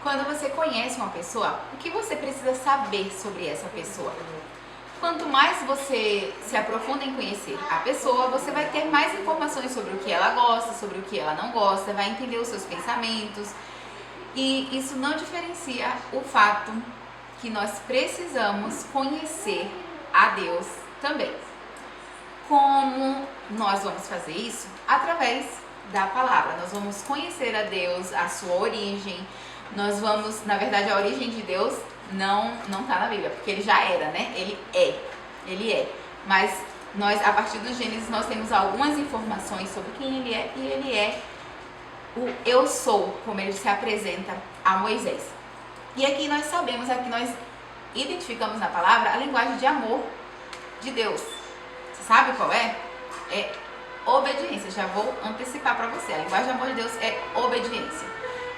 Quando você conhece uma pessoa, o que você precisa saber sobre essa pessoa? Quanto mais você se aprofunda em conhecer a pessoa, você vai ter mais informações sobre o que ela gosta, sobre o que ela não gosta, vai entender os seus pensamentos. E isso não diferencia o fato que nós precisamos conhecer a Deus também. Como nós vamos fazer isso? Através da palavra. Nós vamos conhecer a Deus, a sua origem. Nós vamos, na verdade, a origem de Deus não está na Bíblia, porque ele já era, né? Ele é. Mas nós, a partir do Gênesis, nós temos algumas informações sobre quem ele é, e ele é o eu sou, como ele se apresenta a Moisés. E aqui nós sabemos, aqui nós identificamos na palavra a linguagem de amor de Deus. Você sabe qual é? É obediência. Já vou antecipar para você. A linguagem de amor de Deus é obediência.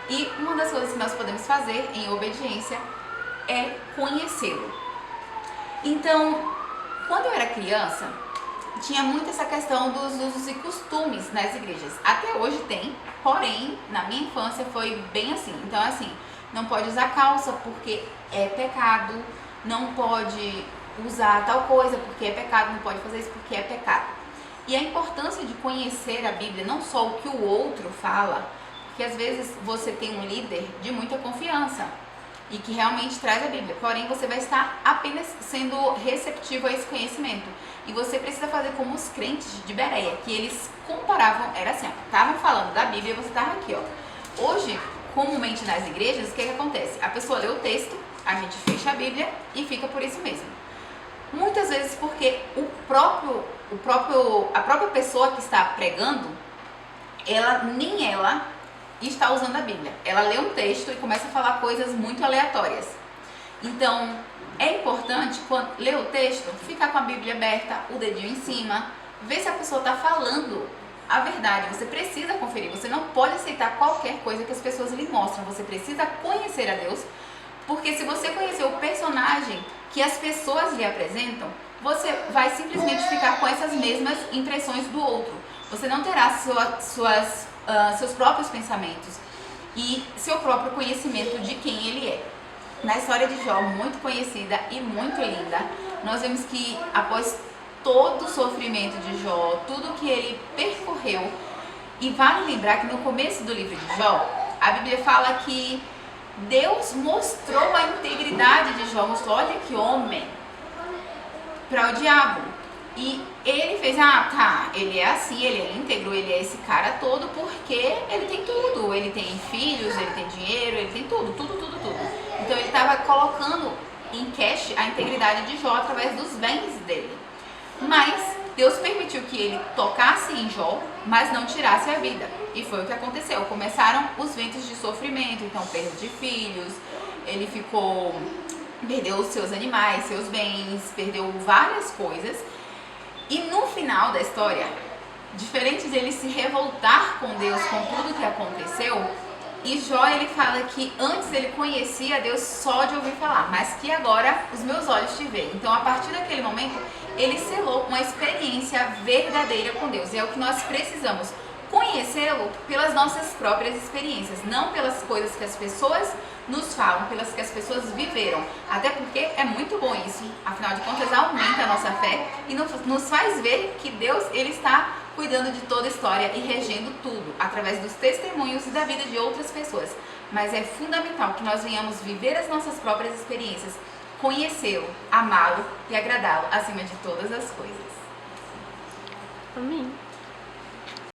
E uma das coisas que nós podemos fazer em obediência é conhecê-lo. Então, quando eu era criança, tinha muito essa questão dos usos e costumes nas igrejas. Até hoje tem, porém, na minha infância foi bem assim. Então, assim, não pode usar calça porque é pecado, não pode usar tal coisa porque é pecado, não pode fazer isso porque é pecado. E a importância de conhecer a Bíblia, não só o que o outro fala, porque às vezes você tem um líder de muita confiança e que realmente traz a Bíblia, porém você vai estar apenas sendo receptivo a esse conhecimento. E você precisa fazer como os crentes de Bereia, que eles comparavam, era assim, estavam falando da Bíblia e você estava aqui, ó. Hoje, comumente nas igrejas, o que acontece? A pessoa lê o texto, a gente fecha a Bíblia e fica por isso mesmo. Muitas vezes porque a própria pessoa que está pregando, nem ela está usando a Bíblia. Ela lê um texto e começa a falar coisas muito aleatórias. Então, é importante, quando lê o texto, ficar com a Bíblia aberta, o dedinho em cima, ver se a pessoa está falando a verdade. Você precisa conferir, você não pode aceitar qualquer coisa que as pessoas lhe mostram. Você precisa conhecer a Deus, porque se você conhecer o personagem que as pessoas lhe apresentam, você vai simplesmente ficar com essas mesmas impressões do outro. Você não terá seus próprios pensamentos e seu próprio conhecimento de quem ele é. Na história de Jó, muito conhecida e muito linda, nós vemos que após todo o sofrimento de Jó, tudo que ele percorreu, e vale lembrar que no começo do livro de Jó, a Bíblia fala que Deus mostrou a integridade de Jó, mostrou, olha que homem, para o diabo. E ele fez, ele é assim, ele é íntegro, ele é esse cara todo porque ele tem tudo. Ele tem filhos, ele tem dinheiro, ele tem tudo. Então ele estava colocando em cash a integridade de Jó através dos bens dele. Mas Deus permitiu que ele tocasse em Jó, mas não tirasse a vida. E foi o que aconteceu. Começaram os ventos de sofrimento, então perda de filhos, ele perdeu os seus animais, seus bens, perdeu várias coisas. E no final da história, diferente dele se revoltar com Deus, com tudo que aconteceu, e Jó, ele fala que antes ele conhecia Deus só de ouvir falar, mas que agora os meus olhos te veem. Então, a partir daquele momento, ele selou uma experiência verdadeira com Deus. E é o que nós precisamos, conhecê-lo pelas nossas próprias experiências, não pelas coisas que as pessoas nos falam, pelas que as pessoas viveram. Até porque é muito bom isso, afinal de contas aumenta a nossa fé e nos faz ver que Deus, ele está cuidando de toda a história e regendo tudo, através dos testemunhos e da vida de outras pessoas. Mas é fundamental que nós venhamos viver as nossas próprias experiências, conhecê-lo, amá-lo e agradá-lo acima de todas as coisas.